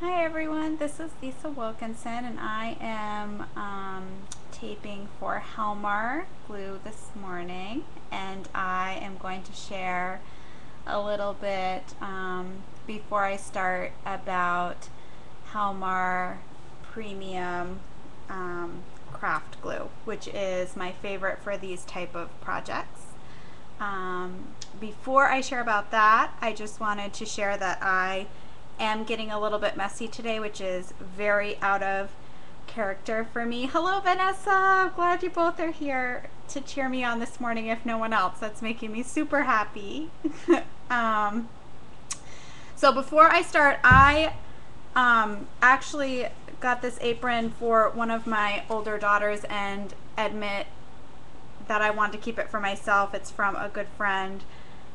Hi everyone, this is Lisa Wilkinson and I am taping for Helmar Glue this morning, and I am going to share a little bit before I start about Helmar Premium Craft Glue, which is my favorite for these type of projects. Before I share about that, I just wanted to share that I am getting a little bit messy today, which is very out of character for me. Hello Vanessa, I'm glad you both are here to cheer me on this morning if no one else. That's making me super happy. So before I start, I actually got this apron for one of my older daughters and admit that I wanted to keep it for myself. It's from a good friend.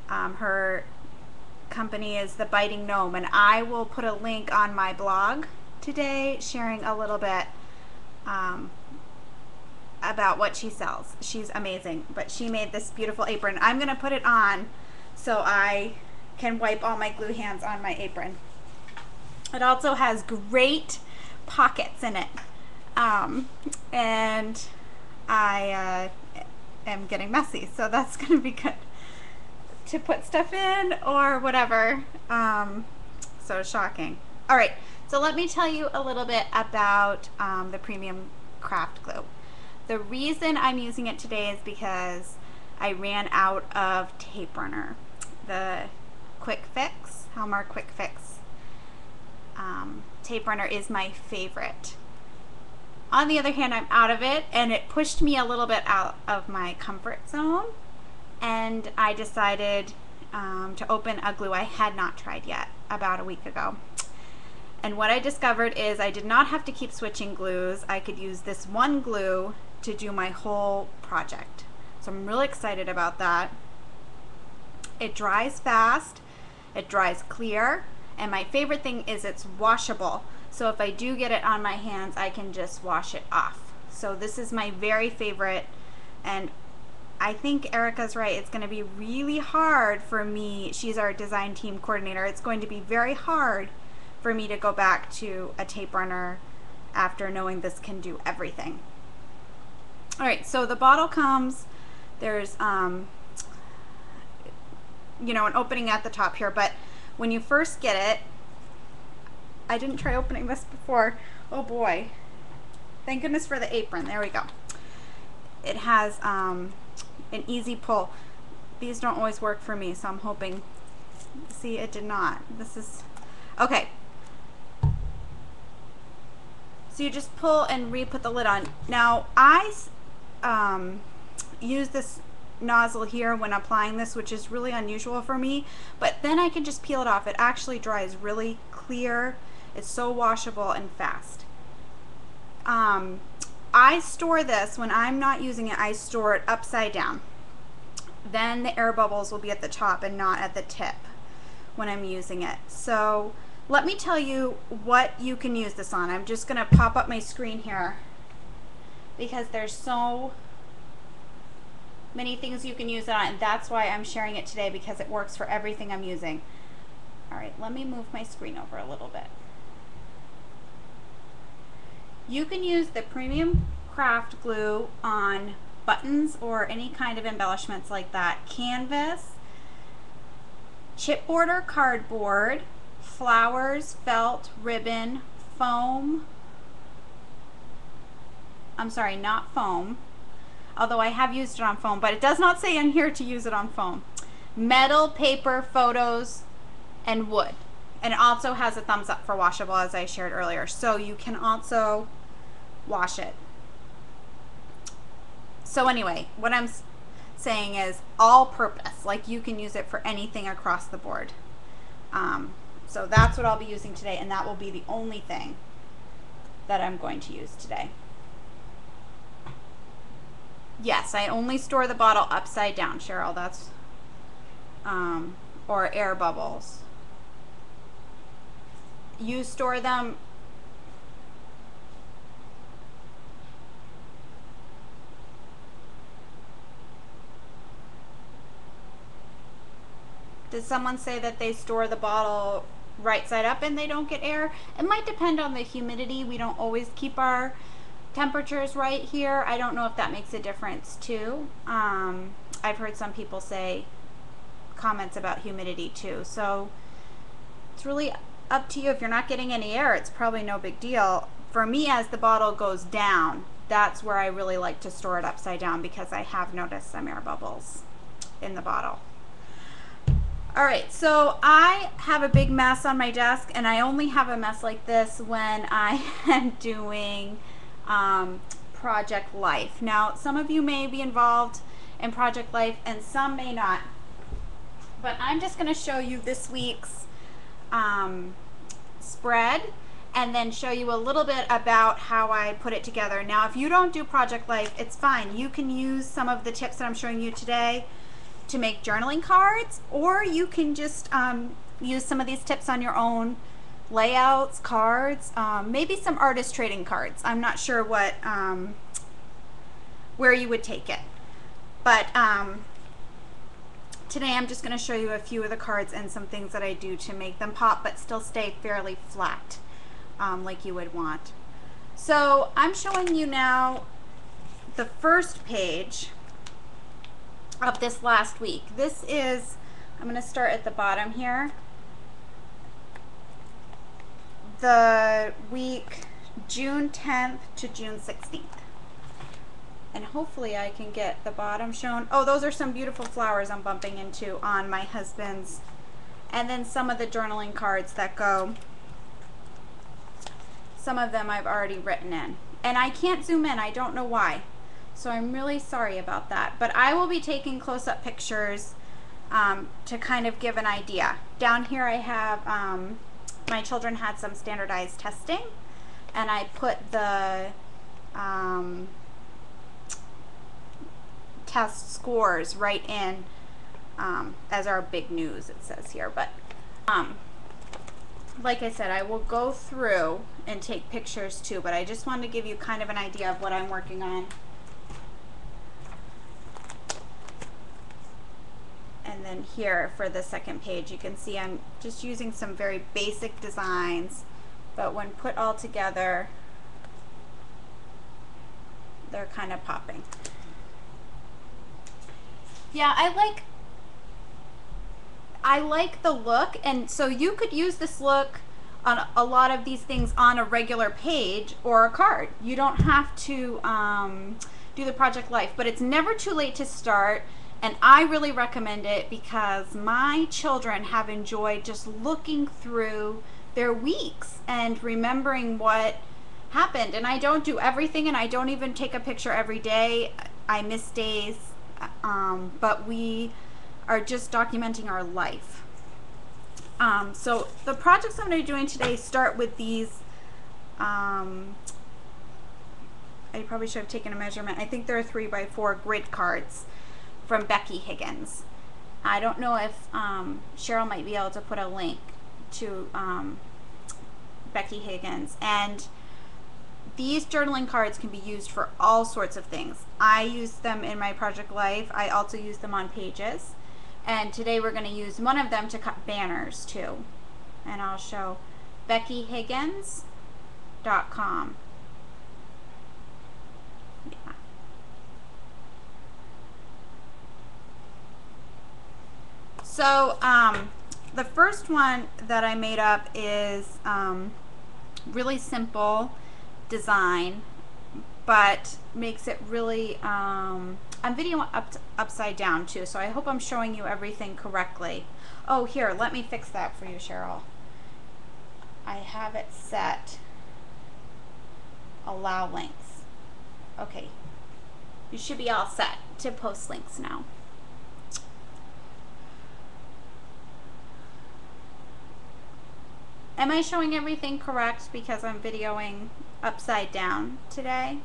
Her company is the Biting Gnome, and I will put a link on my blog today sharing a little bit about what she sells. She's amazing, but she made this beautiful apron. I'm gonna put it on so I can wipe all my glue hands on my apron. It also has great pockets in it, and I am getting messy, so that's gonna be good to put stuff in or whatever. So shocking. All right, so let me tell you a little bit about the Premium Craft Glue. The reason I'm using it today is because I ran out of tape runner. The Quick Fix, Helmar Quick Fix tape runner is my favorite. On the other hand, I'm out of it, and it pushed me a little bit out of my comfort zone, and I decided to open a glue I had not tried yet about a week ago. And what I discovered is I did not have to keep switching glues. I could use this one glue to do my whole project. So I'm really excited about that. It dries fast, it dries clear, and my favorite thing is it's washable. So if I do get it on my hands, I can just wash it off. So this is my very favorite, and I think Erica's right. It's going to be really hard for me. She's our design team coordinator. It's going to be very hard for me to go back to a tape runner after knowing this can do everything. All right, so the bottle comes, there's an opening at the top here, but when you first get it, I didn't try opening this before. Oh boy. Thank goodness for the apron. There we go. It has an easy pull. These don't always work for me, so I'm hoping. See, it did not. This is okay. So you just pull and re-put the lid on. Now I use this nozzle here when applying this, which is really unusual for me, but then I can just peel it off. It actually dries really clear. It's so washable and fast. I store this, when I'm not using it, I store it upside down. Then the air bubbles will be at the top and not at the tip when I'm using it. So let me tell you what you can use this on. I'm just gonna pop up my screen here because there's so many things you can use it on, and that's why I'm sharing it today, because it works for everything I'm using. All right, let me move my screen over a little bit. You can use the Premium Craft Glue on buttons or any kind of embellishments like that. Canvas, chipboard or cardboard, flowers, felt, ribbon, foam. I'm sorry, not foam. Although I have used it on foam, but it does not say in here to use it on foam. Metal, paper, photos, and wood. And it also has a thumbs up for washable, as I shared earlier. So you can also wash it. So anyway, what I'm saying is all purpose. Like, you can use it for anything across the board. So that's what I'll be using today, and that will be the only thing that I'm going to use today. Yes, I only store the bottle upside down, Cheryl. That's or air bubbles. You store them Did someone say that they store the bottle right side up and they don't get air. It might depend on the humidity. We don't always keep our temperatures right here. I don't know if that makes a difference too. I've heard some people say comments about humidity too. So it's really up to you. If you're not getting any air, it's probably no big deal. For me, as the bottle goes down, that's where I really like to store it upside down, because I have noticed some air bubbles in the bottle. All right, so I have a big mess on my desk, and I only have a mess like this when I am doing Project Life. Now, some of you may be involved in Project Life and some may not, but I'm just going to show you this week's spread and then show you a little bit about how I put it together. Now, if you don't do Project Life, it's fine. You can use some of the tips that I'm showing you today to make journaling cards, or you can just use some of these tips on your own layouts, cards, maybe some artist trading cards. I'm not sure what where you would take it, but today I'm just going to show you a few of the cards and some things that I do to make them pop but still stay fairly flat, like you would want. So I'm showing you now the first page of this last week. This is, I'm going to start at the bottom here, the week June 10th to June 16th. And hopefully I can get the bottom shown. Oh, those are some beautiful flowers I'm bumping into on my husband's. And then some of the journaling cards that go. Some of them I've already written in. And I can't zoom in, I don't know why. So I'm really sorry about that. But I will be taking close-up pictures to kind of give an idea. Down here I have, my children had some standardized testing, and I put the test scores right in as our big news, it says here. But like I said, I will go through and take pictures too, but I just wanted to give you kind of an idea of what I'm working on. And then here for the second page, you can see I'm just using some very basic designs, but when put all together, they're kind of popping. Yeah, I like the look, and so you could use this look on a lot of these things on a regular page or a card. You don't have to do the Project Life, but it's never too late to start. And I really recommend it because my children have enjoyed just looking through their weeks and remembering what happened. And I don't do everything, and I don't even take a picture every day. I miss days, but we are just documenting our life. So the projects I'm going to be doing today start with these. I probably should have taken a measurement. I think they're 3x4 grid cards from Becky Higgins. I don't know if Cheryl might be able to put a link to Becky Higgins. And these journaling cards can be used for all sorts of things. I use them in my Project Life. I also use them on pages. And today we're going to use one of them to cut banners too. And I'll show BeckyHiggins.com. Yeah. So the first one that I made up is really simple design, but makes it really, I'm videoing upside down too, so I hope I'm showing you everything correctly. Oh, here, let me fix that for you, Cheryl. I have it set, allow links. Okay, you should be all set to post links now. Am I showing everything correct because I'm videoing upside down today?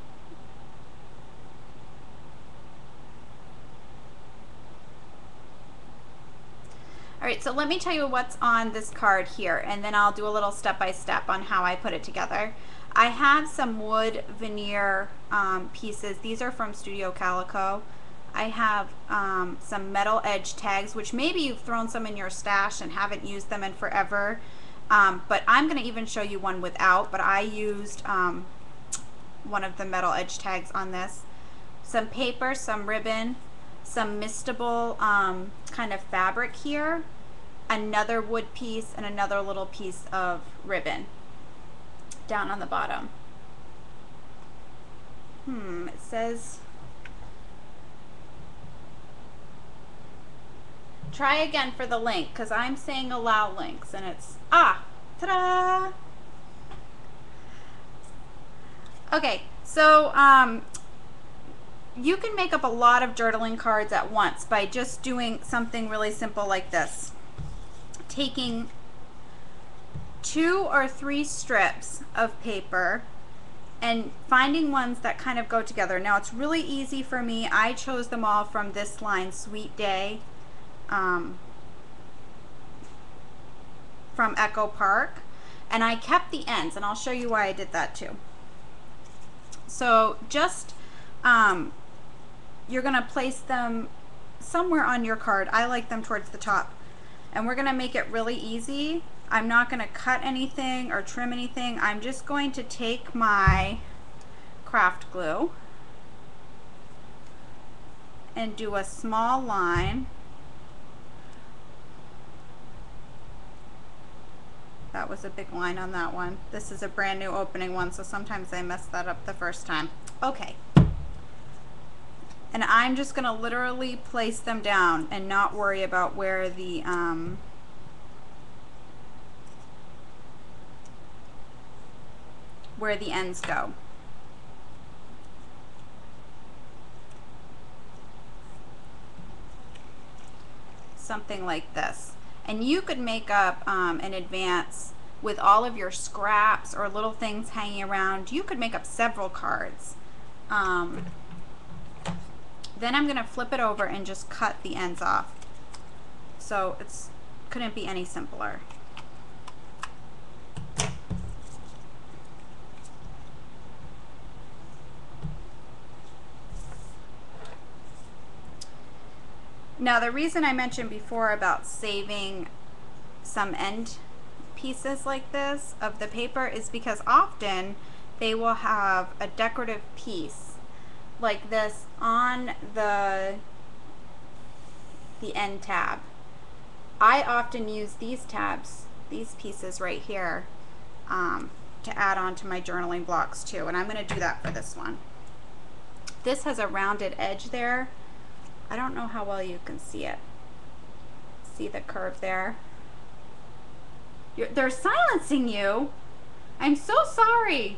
All right, so let me tell you what's on this card here, and then I'll do a little step-by-step on how I put it together. I have some wood veneer pieces. These are from Studio Calico. I have some metal edge tags, which maybe you've thrown some in your stash and haven't used them in forever. But I'm going to even show you one without, but I used one of the metal edge tags on this. Some paper, some ribbon, some mistable kind of fabric here, another wood piece, and another little piece of ribbon down on the bottom. It says, try again for the link, because I'm saying allow links, and it's, ta-da! Okay, so you can make up a lot of journaling cards at once by just doing something really simple like this. Taking 2 or 3 strips of paper and finding ones that kind of go together. Now it's really easy for me. I chose them all from this line, Sweet Day, from Echo Park, and I kept the ends, and I'll show you why I did that too. So just you're going to place them somewhere on your card. I like them towards the top, and we're going to make it really easy. I'm not going to cut anything or trim anything. I'm just going to take my craft glue and do a small line. That was a big line on that one. This is a brand new opening one, so sometimes I mess that up the first time. Okay. And I'm just going to literally place them down and not worry about where the ends go. Something like this. And you could make up in advance with all of your scraps or little things hanging around. You could make up several cards. Then I'm going to flip it over and just cut the ends off. So it's couldn't be any simpler. Now the reason I mentioned before about saving some end pieces like this of the paper is because often they will have a decorative piece like this on the end tab. I often use these tabs, these pieces right here, to add on to my journaling blocks too, and I'm going to do that for this one. This has a rounded edge there. I don't know how well you can see it. See the curve there? They're silencing you. I'm so sorry.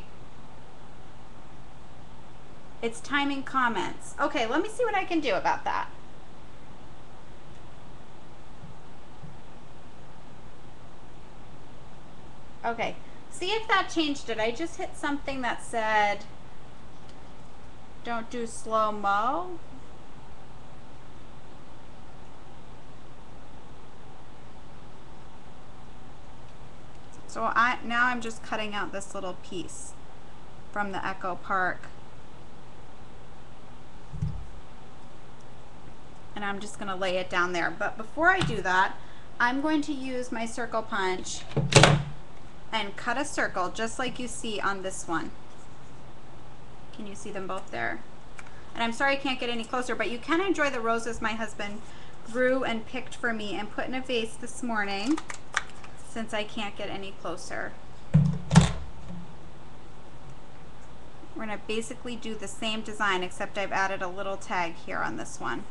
It's timing comments. Okay, let me see what I can do about that. Okay, see if that changed it. I just hit something that said, don't do slow-mo. So now I'm just cutting out this little piece from the Echo Park. And I'm just going to lay it down there. But before I do that, I'm going to use my circle punch and cut a circle just like you see on this one. Can you see them both there? And I'm sorry I can't get any closer, but you can enjoy the roses my husband grew and picked for me and put in a vase this morning, since I can't get any closer. We're going to basically do the same design, except I've added a little tag here on this one.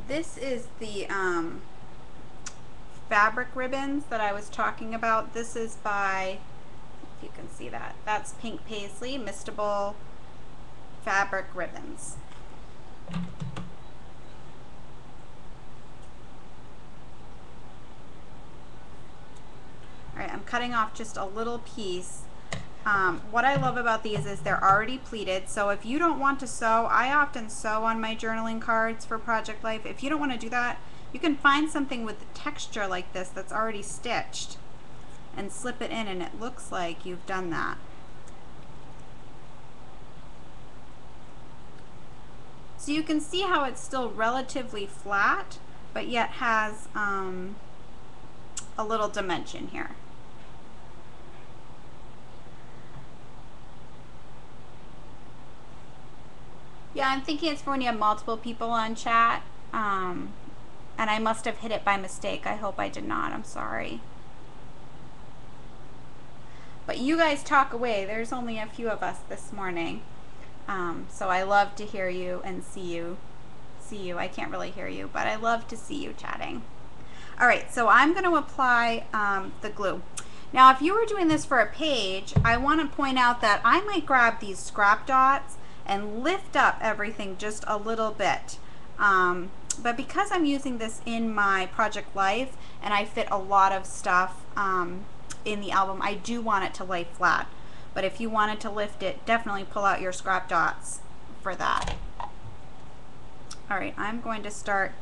This is the fabric ribbons that I was talking about. This is by, if you can see that, that's Pink Paisley Mistable fabric ribbons. All right, I'm cutting off just a little piece. What I love about these is they're already pleated, so if you don't want to sew, I often sew on my journaling cards for Project Life. If you don't want to do that, you can find something with texture like this that's already stitched and slip it in, and it looks like you've done that. So you can see how it's still relatively flat, but yet has a little dimension here. Yeah, I'm thinking it's for when you have multiple people on chat. And I must have hit it by mistake. I hope I did not. I'm sorry. But you guys talk away. There's only a few of us this morning. So I love to hear you and see you. I can't really hear you, but I love to see you chatting. All right, so I'm going to apply the glue. Now, if you were doing this for a page, I want to point out that I might grab these scrap dots and lift up everything just a little bit. But because I'm using this in my project life and I fit a lot of stuff in the album, I do want it to lay flat. But if you wanted to lift it, definitely pull out your scrap dots for that. All right, I'm going to start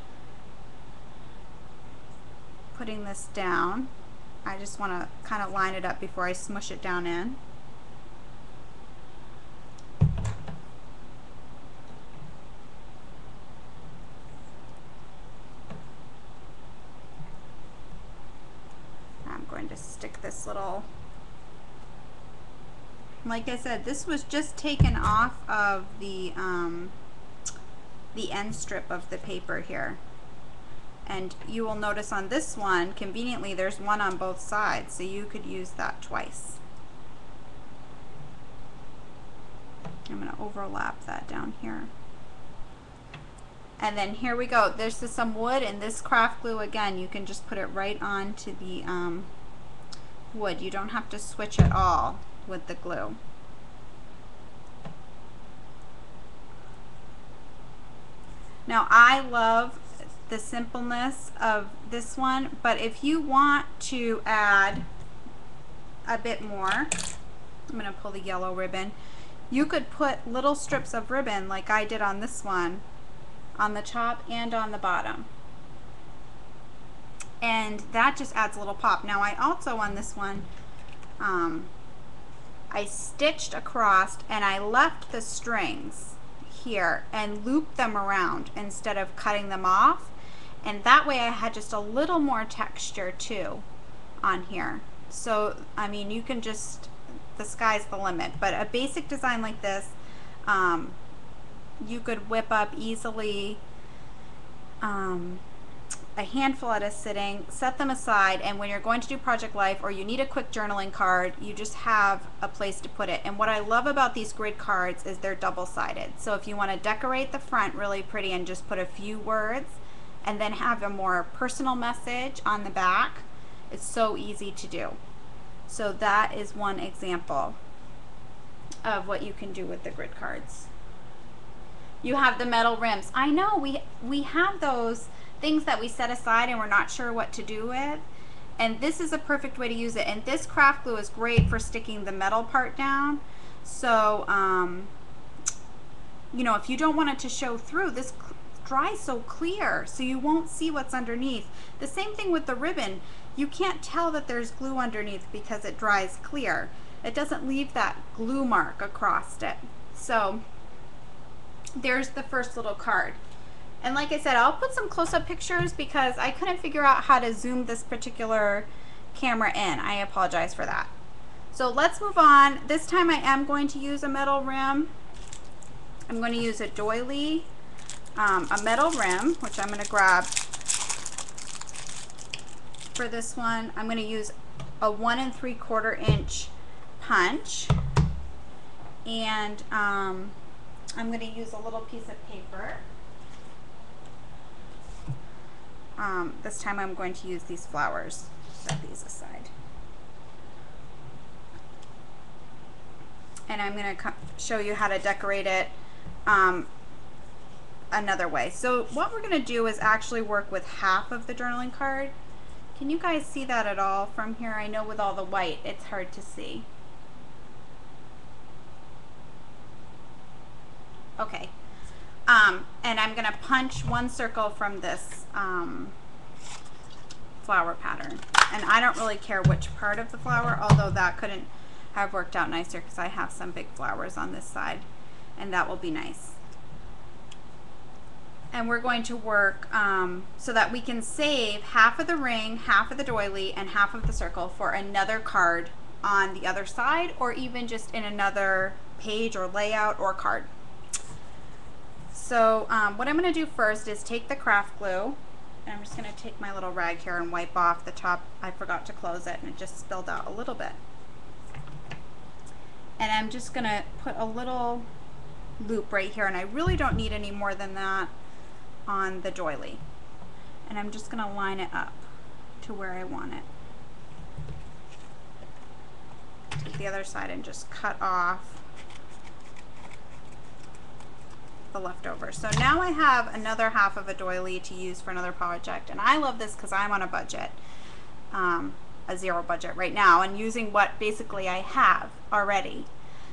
putting this down. I just want to kind of line it up before I smush it down in. I'm going to stick this little, like I said, this was just taken off of the end strip of the paper here. And you will notice on this one, conveniently, there's one on both sides, so you could use that twice. I'm going to overlap that down here. And then here we go. There's some wood, and this craft glue, again, you can just put it right onto the wood. You don't have to switch at all with the glue. Now, I love the simpleness of this one, but if you want to add a bit more, I'm going to pull the yellow ribbon. You could put little strips of ribbon like I did on this one on the top and on the bottom, and that just adds a little pop. Now I also on this one I stitched across and I left the strings here and looped them around instead of cutting them off, and that way I had just a little more texture too on here. So I mean, you can just, the sky's the limit. But a basic design like this, you could whip up easily a handful at a sitting, set them aside, and when you're going to do project life or you need a quick journaling card, you just have a place to put it. And what I love about these grid cards is they're double-sided. So if you want to decorate the front really pretty and just put a few words and then have a more personal message on the back, it's so easy to do. So that is one example of what you can do with the grid cards. You have the metal rims. I know we have those things that we set aside and we're not sure what to do with, and this is a perfect way to use it. And this craft glue is great for sticking the metal part down. So you know, if you don't want it to show through, this dries so clear so you won't see what's underneath. The same thing with the ribbon. You can't tell that there's glue underneath because it dries clear. It doesn't leave that glue mark across it. So there's the first little card. And like I said, I'll put some close-up pictures because I couldn't figure out how to zoom this particular camera in. I apologize for that. So let's move on. This time I am going to use a metal rim. I'm going to use a Doily, a metal rim, which I'm going to grab for this one. I'm going to use a 1 3/4 inch punch, and I'm going to use a little piece of paper. This time I'm going to use these flowers. Set these aside. And I'm going to show you how to decorate it another way. So what we're going to do is actually work with half of the journaling card. Can you guys see that at all from here? I know with all the white it's hard to see. Okay. And I'm going to punch one circle from this flower pattern. And I don't really care which part of the flower, although that couldn't have worked out nicer because I have some big flowers on this side, and that will be nice. And we're going to work so that we can save half of the ring, half of the doily, and half of the circle for another card on the other side, or even just in another page or layout or card. So what I'm going to do first is take the craft glue, and I'm just going to take my little rag here and wipe off the top. I forgot to close it and it just spilled out a little bit. And I'm just going to put a little loop right here, and I really don't need any more than that on the doily. And I'm just going to line it up to where I want it. Take the other side and just cut off the leftover. So now I have another half of a doily to use for another project, and I love this because I'm on a budget, a zero budget right now, and using what basically I have already.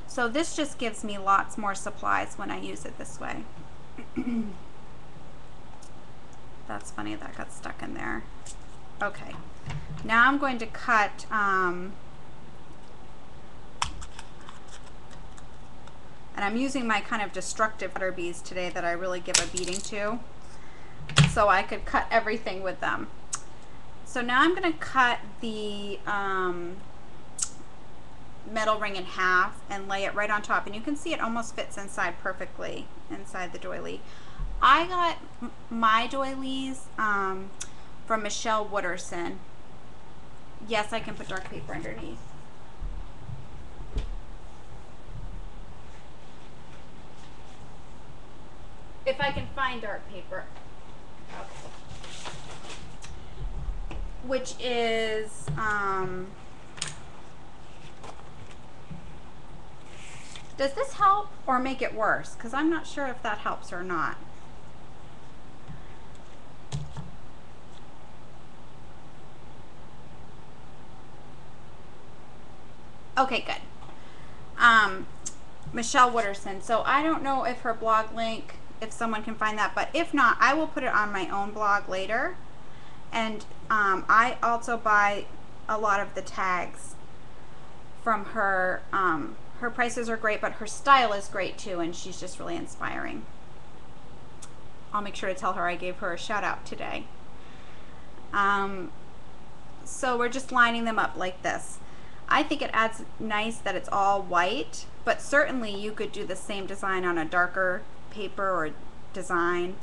So this just gives me lots more supplies when I use it this way. That's funny, that got stuck in there. Okay, now I'm going to cut and I'm using my kind of destructive butter beads today that I really give a beating to, so I could cut everything with them. So now I'm going to cut the metal ring in half and lay it right on top, and you can see it almost fits inside perfectly inside the doily. I got my doilies from Michelle Wooderson. Yes, I can put dark paper underneath. If I can find dark paper. Okay. Which is does this help or make it worse? Because I'm not sure if that helps or not. Okay, good. Michelle Wooderson. So I don't know if her blog link, if someone can find that, but if not, I will put it on my own blog later. And I also buy a lot of the tags from her. Her prices are great, but her style is great too, and she's just really inspiring. I'll make sure to tell her I gave her a shout out today. So we're just lining them up like this. I think it adds nice that it's all white, but certainly you could do the same design on a darker paper or design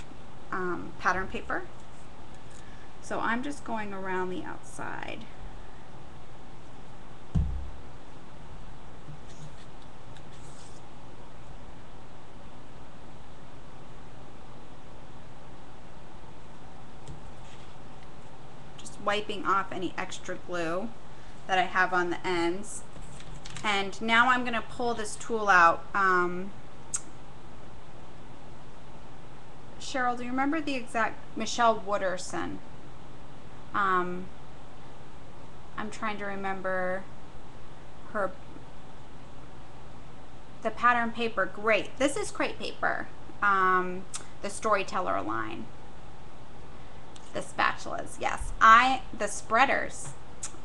pattern paper. So I'm just going around the outside. Just wiping off any extra glue that I have on the ends. And now I'm going to pull this tool out. Cheryl, do you remember the exact, Michelle Wooderson? I'm trying to remember her, the pattern paper. Great. This is crepe paper, the Storyteller line. The spatulas, yes. The spreaders.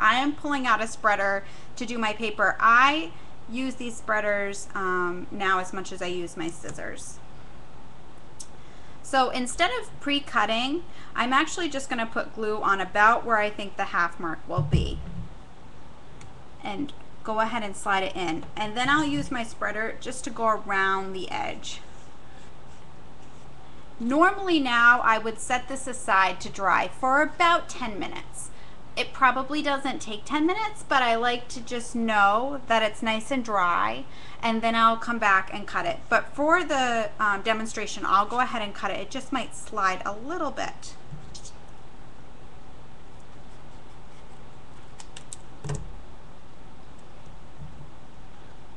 I am pulling out a spreader to do my paper. I use these spreaders now as much as I use my scissors. So instead of pre-cutting, I'm actually just going to put glue on about where I think the half mark will be. And go ahead and slide it in. And then I'll use my spreader just to go around the edge. Normally now I would set this aside to dry for about 10 minutes. It probably doesn't take 10 minutes, but I like to just know that it's nice and dry, and then I'll come back and cut it. But for the demonstration, I'll go ahead and cut it. It just might slide a little bit.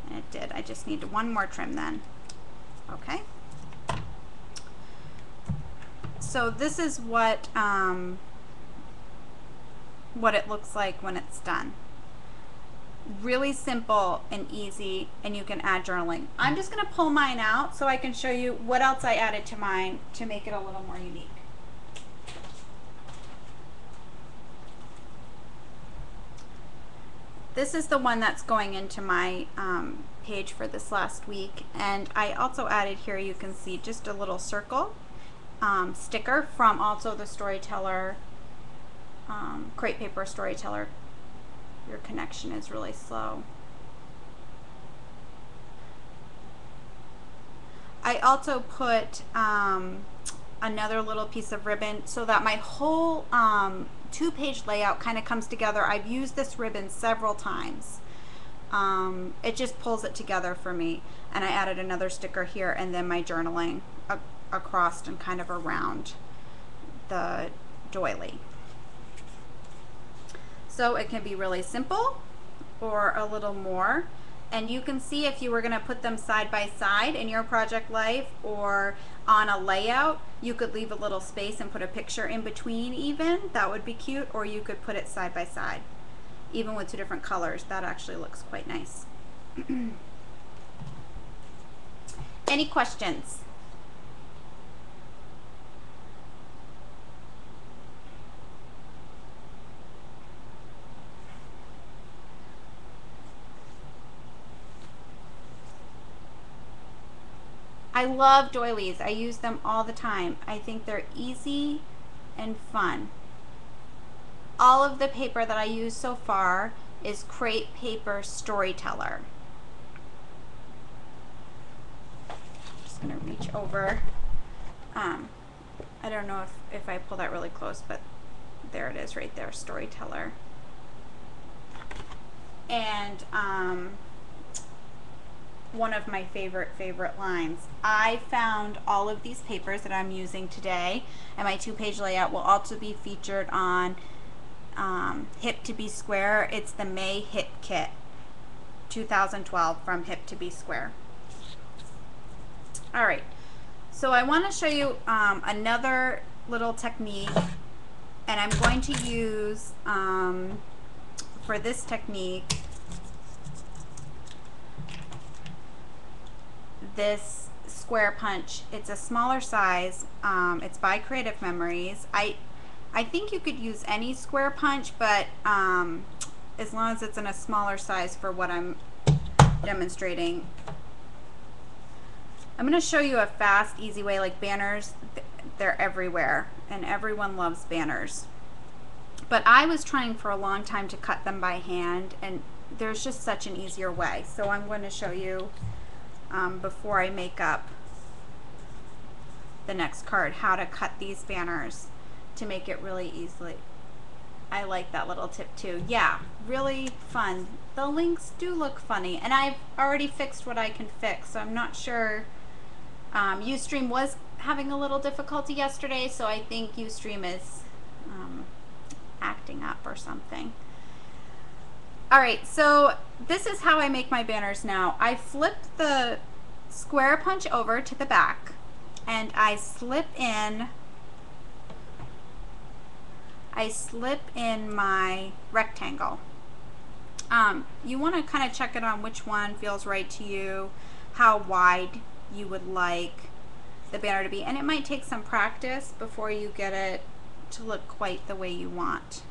And it did. I just need one more trim then. Okay. So this is what it looks like when it's done. Really simple and easy, and you can add journaling. I'm just going to pull mine out so I can show you what else I added to mine to make it a little more unique. This is the one that's going into my page for this last week, and I also added here, you can see just a little circle sticker from also the Storyteller Crepe Paper Storyteller. Your connection is really slow. I also put another little piece of ribbon so that my whole 2-page layout kind of comes together. I've used this ribbon several times. It just pulls it together for me. And I added another sticker here, and then my journaling across and kind of around the doily. So it can be really simple or a little more. And you can see if you were going to put them side by side in your project life or on a layout, you could leave a little space and put a picture in between even. That would be cute. Or you could put it side by side. Even with 2 different colors, that actually looks quite nice. Any questions? I love doilies. I use them all the time. I think they're easy and fun. All of the paper that I use so far is Crepe Paper Storyteller. I'm just going to reach over. I don't know if I pull that really close, but there it is right there, Storyteller. And one of my favorite lines. I found all of these papers that I'm using today, and my 2-page layout will also be featured on Hip to Be Square. It's the May Hip Kit 2012 from Hip to Be Square. All right, so I want to show you another little technique, and I'm going to use for this technique this square punch. It's a smaller size. It's by Creative Memories. I think you could use any square punch, but as long as it's in a smaller size for what I'm demonstrating. I'm going to show you a fast, easy way. Like banners, they're everywhere, and everyone loves banners. But I was trying for a long time to cut them by hand, and there's just such an easier way. So I'm going to show you before I make up the next card how to cut these banners to make it really easily. I like that little tip too. Yeah, really fun. The links do look funny, and I've already fixed what I can fix, so I'm not sure. Ustream was having a little difficulty yesterday, so I think Ustream is acting up or something. Alright, so this is how I make my banners now. I flip the square punch over to the back, and I slip in my rectangle. You want to kind of check it on which one feels right to you, how wide you would like the banner to be, and it might take some practice before you get it to look quite the way you want.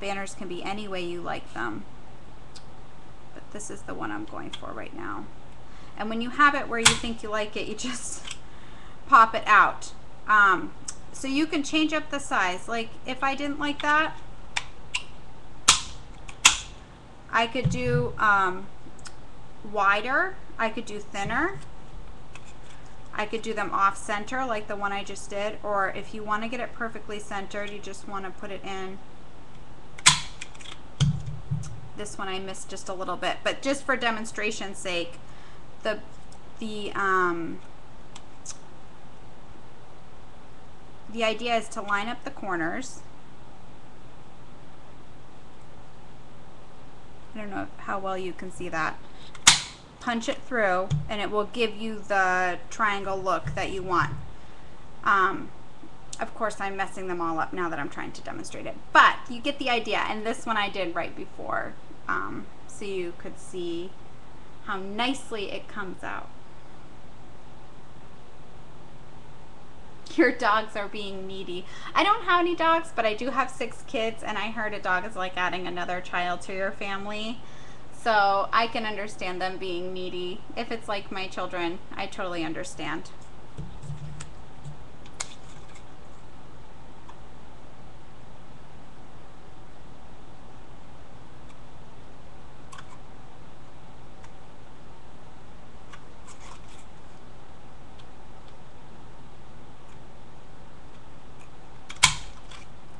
Banners can be any way you like them, but this is the one I'm going for right now. And when you have it where you think you like it, you just pop it out. So you can change up the size. Like if I didn't like that, I could do wider, I could do thinner, I could do them off center like the one I just did, or if you want to get it perfectly centered, you just want to put it in. This one I missed just a little bit, but just for demonstration's sake, the idea is to line up the corners. I don't know how well you can see that. Punch it through, and it will give you the triangle look that you want. Of course, I'm messing them all up now that I'm trying to demonstrate it, but you get the idea. And this one I did right before, so you could see how nicely it comes out. Your dogs are being needy. I don't have any dogs, but I do have 6 kids, and I heard a dog is like adding another child to your family. So I can understand them being needy. If it's like my children, I totally understand.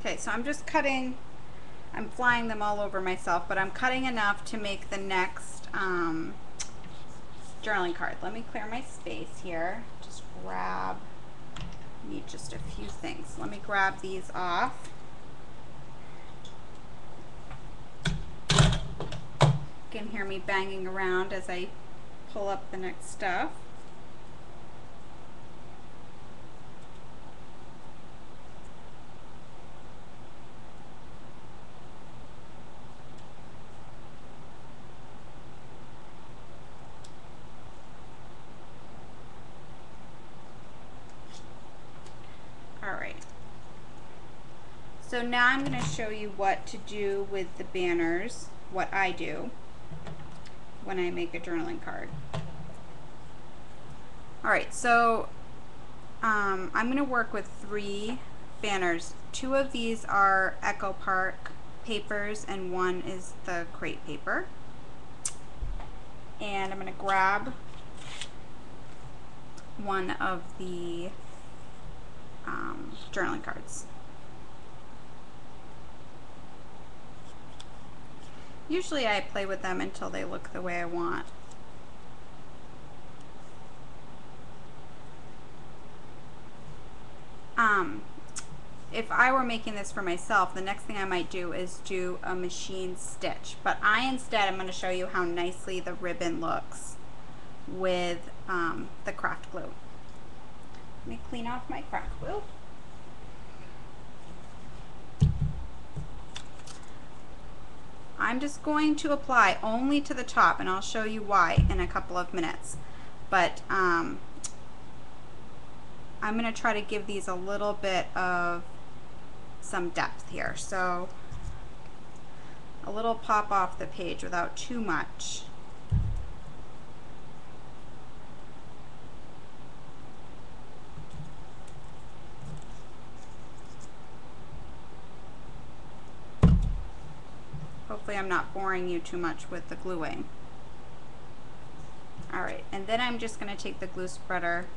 Okay, so I'm just cutting, I'm flying them all over myself, but I'm cutting enough to make the next journaling card. Let me clear my space here. Just grab, need just a few things. Let me grab these off. You can hear me banging around as I pull up the next stuff. So now I'm going to show you what to do with the banners, what I do when I make a journaling card. Alright, so I'm going to work with 3 banners. 2 of these are Echo Park papers and 1 is the crate paper. And I'm going to grab one of the journaling cards. Usually I play with them until they look the way I want. If I were making this for myself, the next thing I might do is do a machine stitch. But instead I'm going to show you how nicely the ribbon looks with the craft glue. Let me clean off my craft glue. I'm just going to apply only to the top, and I'll show you why in a couple of minutes. But I'm going to try to give these a little bit of some depth here. So a little pop off the page without too much. Hopefully I'm not boring you too much with the gluing. Alright, and then I'm just going to take the glue spreader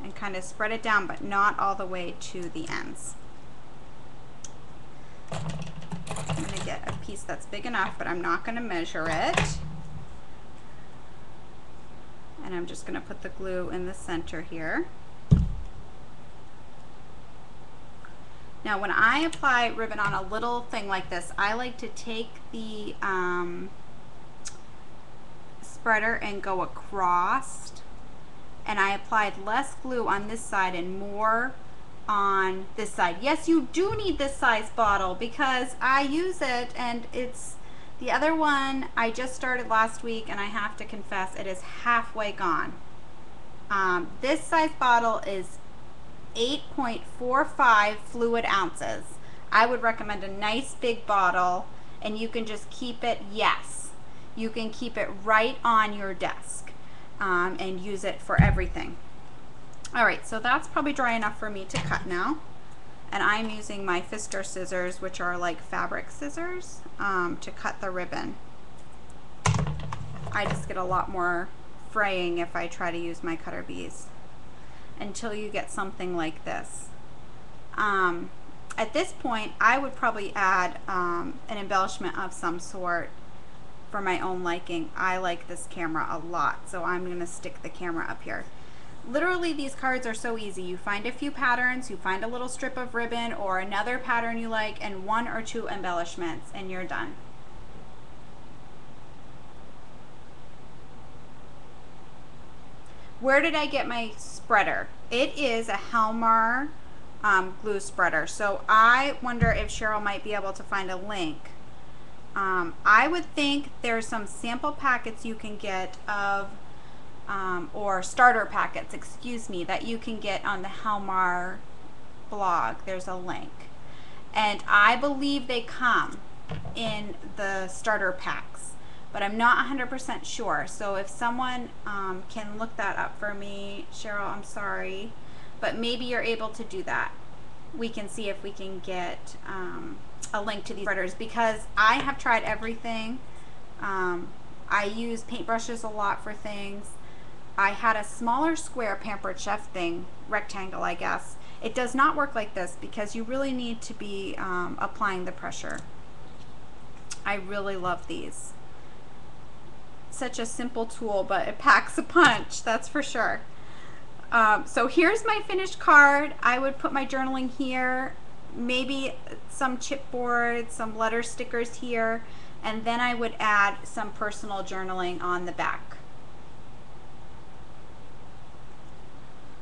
and kind of spread it down, but not all the way to the ends. I'm going to get a piece that's big enough, but I'm not going to measure it. And I'm just going to put the glue in the center here. Now when I apply ribbon on a little thing like this, I like to take the spreader and go across, and I applied less glue on this side and more on this side. Yes, you do need this size bottle because I use it, and it's the other one I just started last week, and I have to confess it is halfway gone. This size bottle is 8.45 fluid ounces. I would recommend a nice big bottle, and you can just keep it, yes, you can keep it right on your desk and use it for everything. Alright, so that's probably dry enough for me to cut now, and I'm using my Pfister scissors, which are like fabric scissors, to cut the ribbon. I just get a lot more fraying if I try to use my cutter bees, until you get something like this. At this point, I would probably add an embellishment of some sort for my own liking. I like this camera a lot, so I'm going to stick the camera up here. Literally, these cards are so easy. You find a few patterns, you find a little strip of ribbon or another pattern you like, and 1 or 2 embellishments, and you're done. Where did I get my spreader? It is a Helmer glue spreader. So I wonder if Cheryl might be able to find a link. I would think there's some sample packets you can get of or starter packets, excuse me, that you can get on the Helmar blog. There's a link. And I believe they come in the starter packs, but I'm not 100% sure. So if someone can look that up for me, Cheryl, I'm sorry, but maybe you're able to do that. We can see if we can get a link to these spreaders, because I have tried everything. I use paintbrushes a lot for things. I had a smaller square Pampered Chef thing, rectangle I guess. It does not work like this because you really need to be applying the pressure. I really love these. Such a simple tool, but it packs a punch, that's for sure. So here's my finished card. I would put my journaling here, maybe some chipboard, some letter stickers here, and then I would add some personal journaling on the back.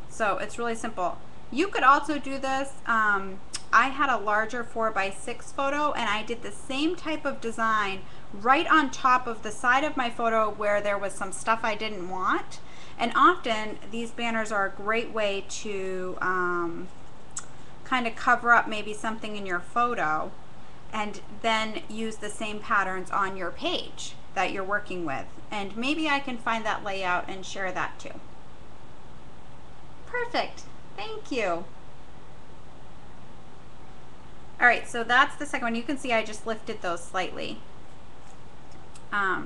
So it's really simple. You could also do this. I had a larger 4x6 photo, and I did the same type of design right on top of the side of my photo where there was some stuff I didn't want. And often these banners are a great way to kind of cover up maybe something in your photo, and then use the same patterns on your page that you're working with. And maybe I can find that layout and share that too. Perfect. Thank you. All right, so that's the second one. You can see I just lifted those slightly to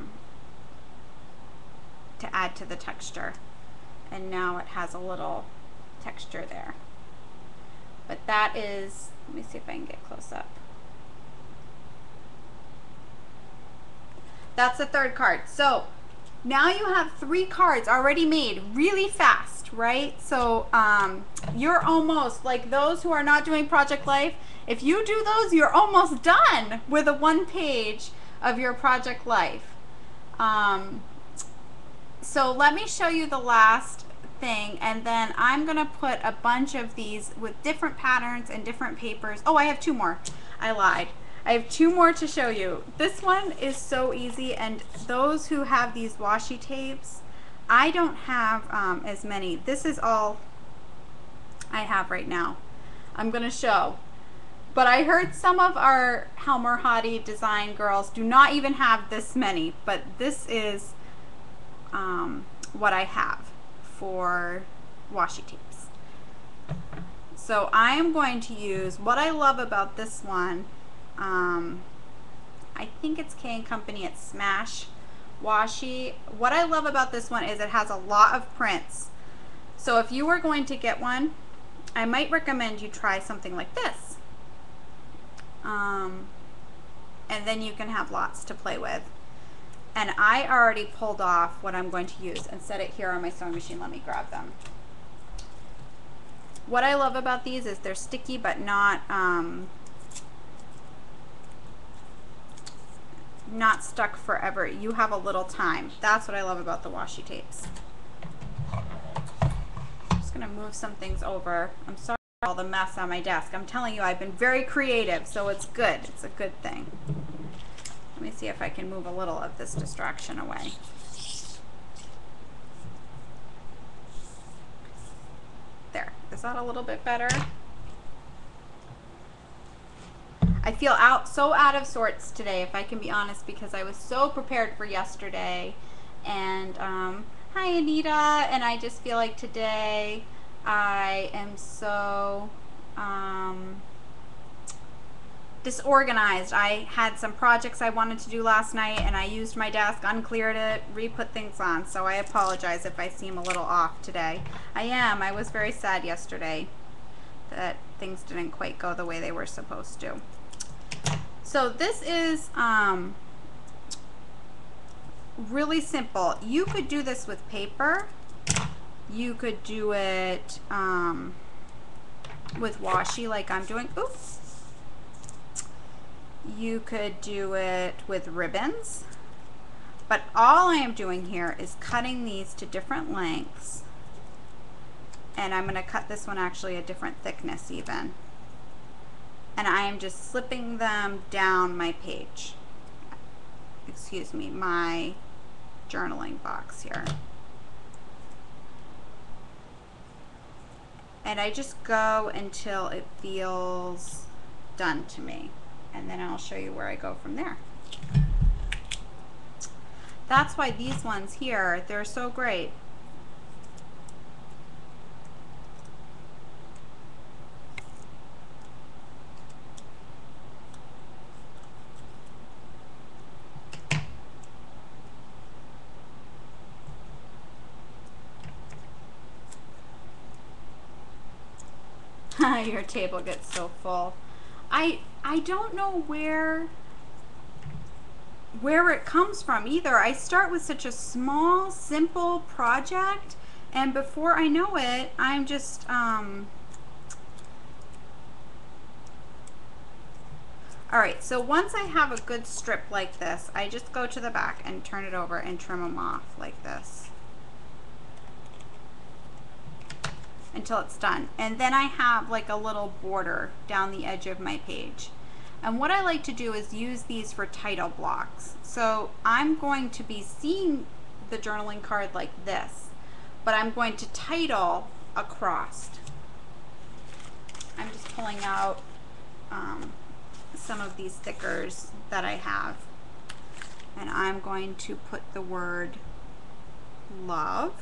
add to the texture. And now it has a little texture there. But that is, let me see if I can get close up. That's the third card. So now you have 3 cards already made really fast, right? So you're almost, like those who are not doing Project Life, if you do those, you're almost done with a 1 page of your Project Life. So let me show you the last thing, and then I'm gonna put a bunch of these with different patterns and different papers. Oh, I have 2 more. I lied. I have 2 more to show you. This one is so easy, and those who have these washi tapes, I don't have as many. This is all I have right now. I'm gonna show. But I heard some of our Helmer Hottie design girls do not even have this many, but this is what I have for washi tapes. So I am going to use, what I love about this one, I think it's K & Company, it's Smash Washi. What I love about this one is it has a lot of prints. So if you were going to get one, I might recommend you try something like this. And then you can have lots to play with. And I already pulled off what I'm going to use and set it here on my sewing machine. Let me grab them. What I love about these is they're sticky but not stuck forever. You have a little time. That's what I love about the washi tapes. I'm just gonna move some things over. I'm sorry for all the mess on my desk. I'm telling you, I've been very creative, so it's good. It's a good thing. Let me see if I can move a little of this distraction away. There. Is that a little bit better? I feel so out of sorts today, if I can be honest, because I was so prepared for yesterday. And hi Anita, and I just feel like today I am so disorganized. I had some projects I wanted to do last night, and I used my desk, uncleared it, re-put things on, so I apologize if I seem a little off today. I was very sad yesterday that things didn't quite go the way they were supposed to. So this is really simple. You could do this with paper. You could do it with washi like I'm doing. Oops. You could do it with ribbons. But all I am doing here is cutting these to different lengths. And I'm going to cut this one actually a different thickness even. And I am just slipping them down my page. Excuse me, my journaling box here. And I just go until it feels done to me. And then I'll show you where I go from there. That's why these ones here, they're so great. Your table gets so full. I don't know where it comes from either. I start with such a small, simple project, and before I know it, I'm just all right, so once I have a good strip like this, I just go to the back and turn it over and trim them off like this until it's done. And then I have like a little border down the edge of my page. And what I like to do is use these for title blocks. So I'm going to be seeing the journaling card like this, but I'm going to title across. I'm just pulling out some of these stickers that I have, and I'm going to put the word love.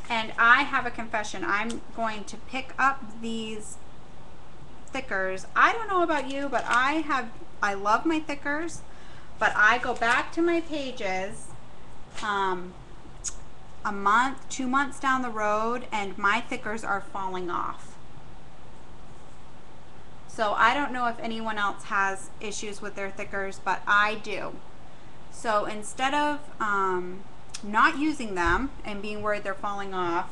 And I have a confession. I'm going to pick up these thickers. I don't know about you, but I love my thickers, but I go back to my pages a month, 2 months down the road, and my thickers are falling off. So I don't know if anyone else has issues with their thickers, but I do. So instead of not using them and being worried they're falling off,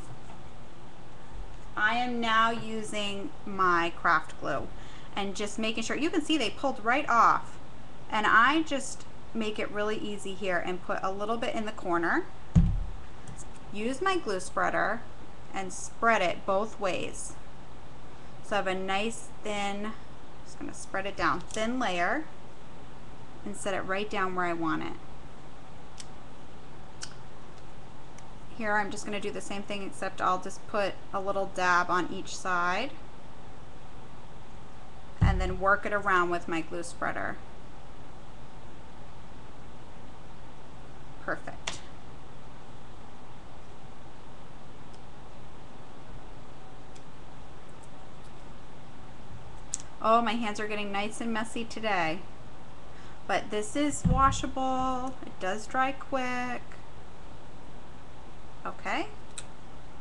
I am now using my craft glue and just making sure, you can see they pulled right off, and I just make it really easy here and put a little bit in the corner, use my glue spreader and spread it both ways. So I have a nice thin, just going to spread it down, thin layer, and set it right down where I want it. Here I'm just going to do the same thing, except I'll just put a little dab on each side and then work it around with my glue spreader. Perfect. Oh, my hands are getting nice and messy today. But this is washable. It does dry quick. Okay,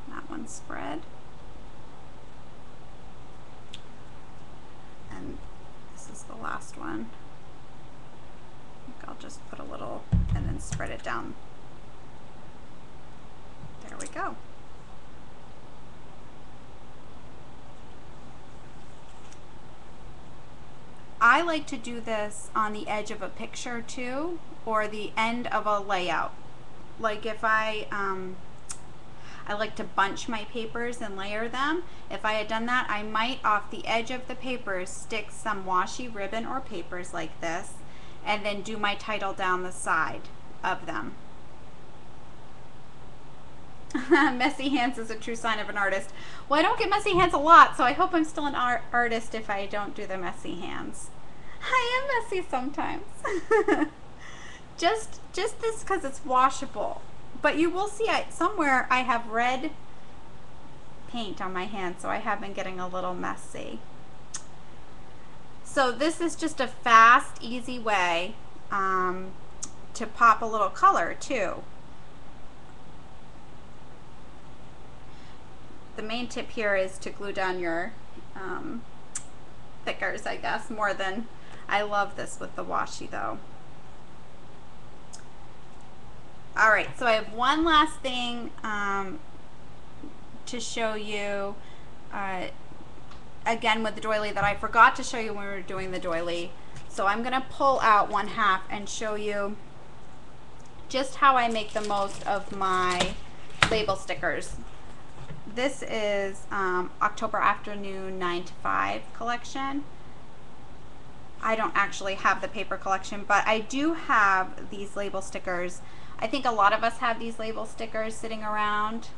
that one's spread. And this is the last one. I think I'll just put a little and then spread it down. There we go. I like to do this on the edge of a picture too, or the end of a layout. Like if I like to bunch my papers and layer them. If I had done that, I might off the edge of the papers stick some washi ribbon or papers like this, and then do my title down the side of them. Messy hands is a true sign of an artist. Well, I don't get messy hands a lot, so I hope I'm still an artist if I don't do the messy hands. I am messy sometimes. just this because it's washable. But you will see somewhere I have red paint on my hand, so I have been getting a little messy. So this is just a fast, easy way to pop a little color too. The main tip here is to glue down your thickers, I guess, more than, I love this with the washi though. All right, so I have one last thing to show you, again with the doily, that I forgot to show you when we were doing the doily. So I'm gonna pull out 1/2 and show you just how I make the most of my label stickers. This is October Afternoon 9 to 5 collection. I don't actually have the paper collection, but I do have these label stickers. I think a lot of us have these label stickers sitting around,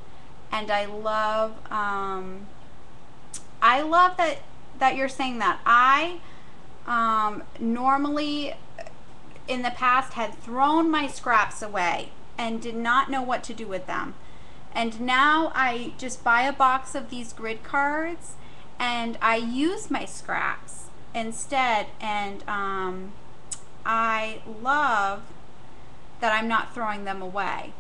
and I love that you're saying that. I normally in the past had thrown my scraps away and did not know what to do with them. And now I just buy a box of these grid cards and I use my scraps instead, and I love that I'm not throwing them away.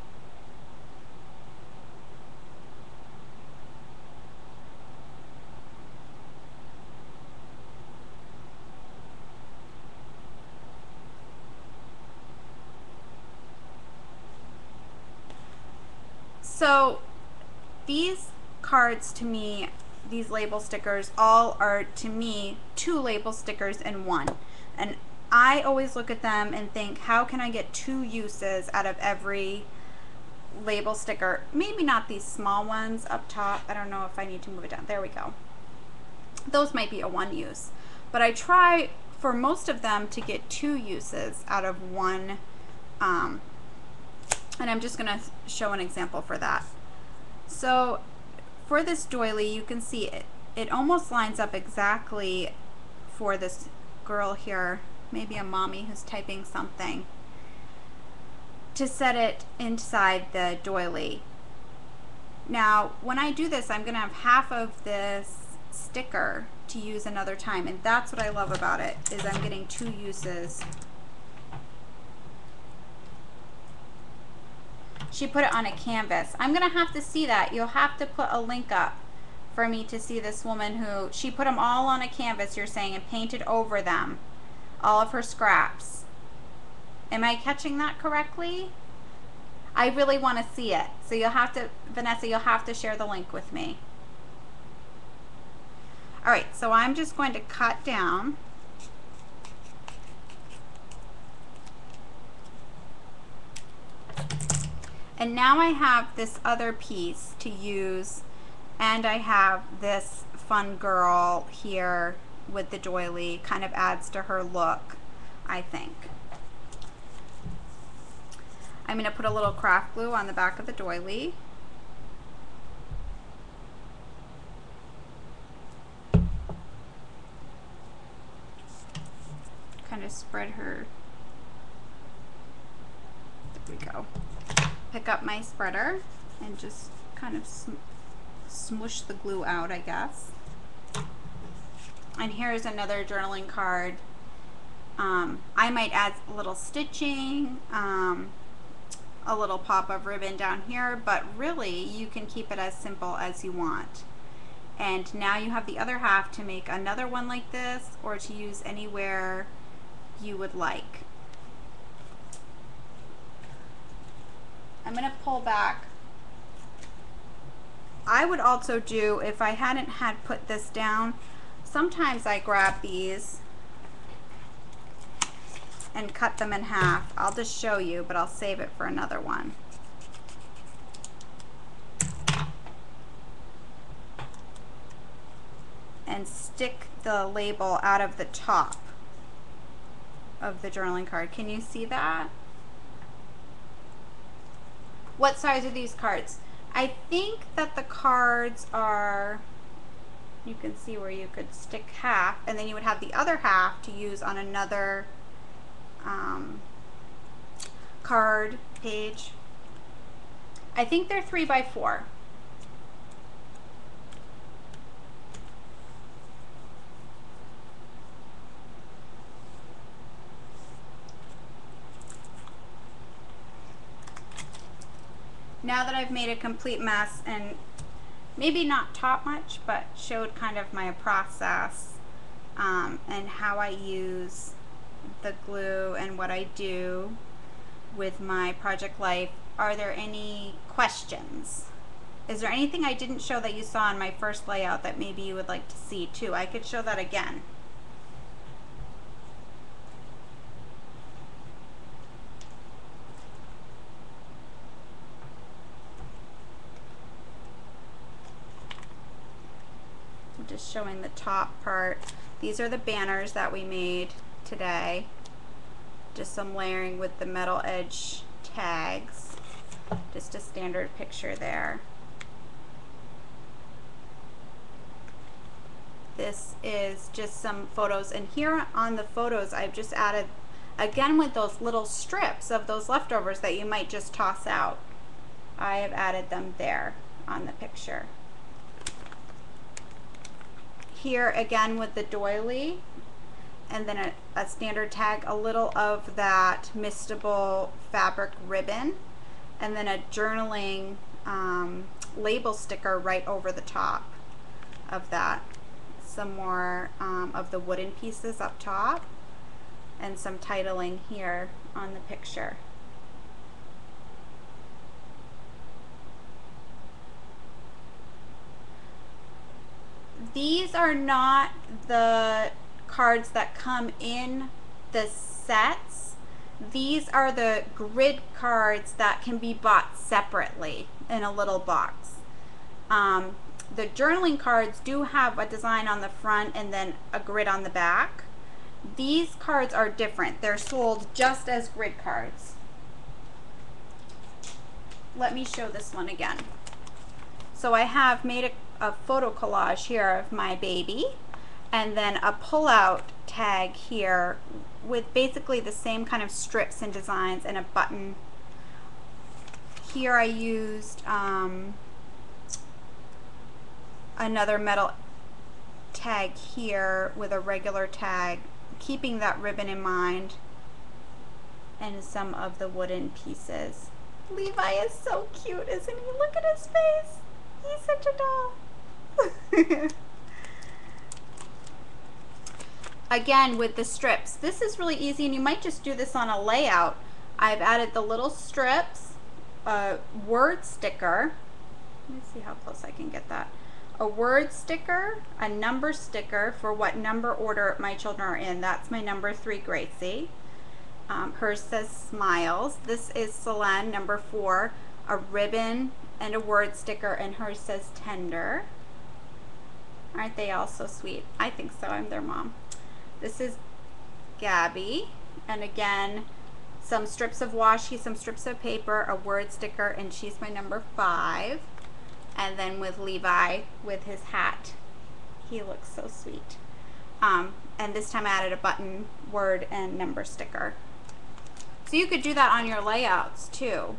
So these cards to me, these label stickers, all are to me 2 label stickers in one. And I always look at them and think, how can I get 2 uses out of every label sticker? Maybe not these small ones up top. I don't know if I need to move it down. There we go. Those might be a 1 use. But I try for most of them to get 2 uses out of one. And I'm just going to show an example for that. So for this doily, you can see it almost lines up exactly for this girl here, maybe a mommy who's typing something, to set it inside the doily. Now when I do this, I'm going to have half of this sticker to use another time, and that's what I love about it, is I'm getting 2 uses. She put it on a canvas. I'm gonna have to see that. You'll have to put a link up for me to see this woman who, she put them all on a canvas, you're saying, and painted over them, all of her scraps. Am I catching that correctly? I really want to see it. So you'll have to, Vanessa, you'll have to share the link with me. All right, so I'm just going to cut down. And now I have this other piece to use, and I have this fun girl here with the doily. Kind of adds to her look, I think. I'm going to put a little craft glue on the back of the doily. Kind of spread her. There we go. Pick up my spreader and just kind of smush the glue out, I guess. And here's another journaling card. I might add a little stitching, a little pop of ribbon down here, but really you can keep it as simple as you want. And now you have the other half to make another one like this, or to use anywhere you would like. I'm going to pull back. I would also do, if I hadn't had put this down, sometimes I grab these and cut them in half. I'll just show you, but I'll save it for another one. And stick the label out of the top of the journaling card. Can you see that? What size are these cards? I think that the cards are, you can see where you could stick half, and then you would have the other half to use on another card page. I think they're 3 by 4. Now that I've made a complete mess and maybe not taught much, but showed kind of my process and how I use the glue and what I do with my project life, are there any questions? Is there anything I didn't show that you saw in my first layout that maybe you would like to see too? I could show that again. Just showing the top part. These are the banners that we made. today. Just some layering with the metal edge tags. Just a standard picture there. This is just some photos, and here on the photos I've just added, again with those little strips of those leftovers that you might just toss out, I have added them there on the picture. Here again with the doily, and then a standard tag, a little of that mistable fabric ribbon, and then a journaling label sticker right over the top of that. Some more of the wooden pieces up top, and some titling here on the picture. These are not the cards that come in the sets. These are the grid cards that can be bought separately in a little box. The journaling cards do have a design on the front and then a grid on the back. These cards are different. They're sold just as grid cards. Let me show this one again. So I have made a photo collage here of my baby, and then a pull-out tag here with basically the same kind of strips and designs and a button. Here I used another metal tag here with a regular tag, keeping that ribbon in mind, and some of the wooden pieces. Levi is so cute, isn't he? Look at his face. He's such a doll. Again with the strips, this is really easy, and you might just do this on a layout. I've added the little strips, a word sticker. Let me see how close I can get that. A word sticker, a number sticker for what number order my children are in. That's my number 3, Gracie. Hers says smiles. This is Selene, number 4, a ribbon and a word sticker, and hers says tender. Aren't they all so sweet? I think so. I'm their mom. This is Gabby, and again, some strips of washi, some strips of paper, a word sticker, and she's my number 5. And then with Levi with his hat, he looks so sweet. And this time I added a button, word, and number sticker. So you could do that on your layouts too.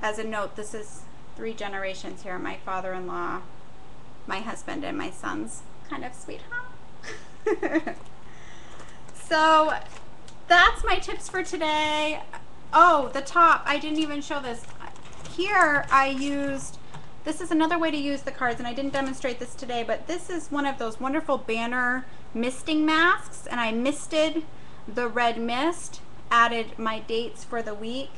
As a note, this is 3 generations here. My father-in-law, my husband, and my sons. Kind of sweet, huh? So that's my tips for today. Oh, the top, I didn't even show this. Here I used, this is another way to use the cards, and I didn't demonstrate this today, but this is one of those wonderful banner misting masks, and I misted the red mist, added my dates for the week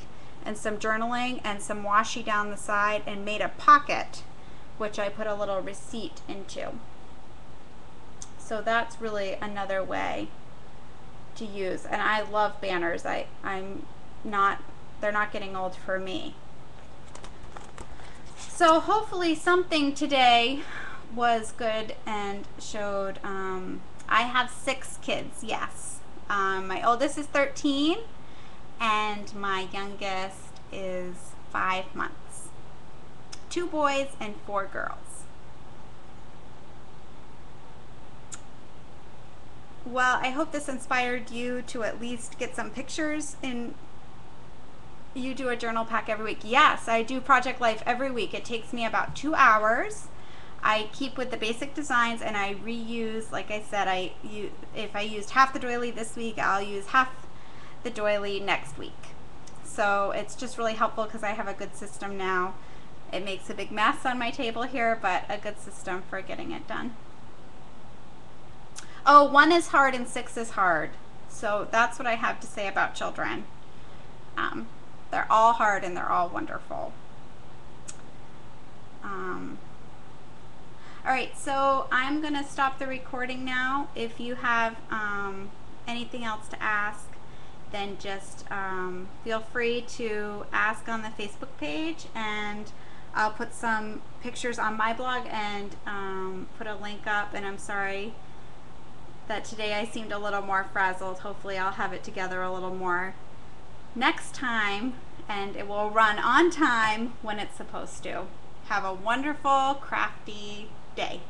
and some journaling and some washi down the side, and made a pocket which I put a little receipt into. So that's really another way to use, and I love banners. I'm not, they're not getting old for me. So hopefully something today was good and showed. I have 6 kids, yes. My oldest is 13 and my youngest is 5 months. 2 boys and 4 girls. Well, I hope this inspired you to at least get some pictures in. You do a journal pack every week. Yes, I do Project Life every week. It takes me about 2 hours. I keep with the basic designs, and I reuse, like I said, if I used half the doily this week, I'll use half the doily next week. So it's just really helpful because I have a good system now. It makes a big mess on my table here, but a good system for getting it done. Oh, 1 is hard and 6 is hard. So that's what I have to say about children. They're all hard and they're all wonderful. All right, so I'm gonna stop the recording now. If you have anything else to ask, then just feel free to ask on the Facebook page, and I'll put some pictures on my blog and put a link up. And I'm sorry that today I seemed a little more frazzled. Hopefully I'll have it together a little more next time, and it will run on time when it's supposed to. Have a wonderful, crafty day.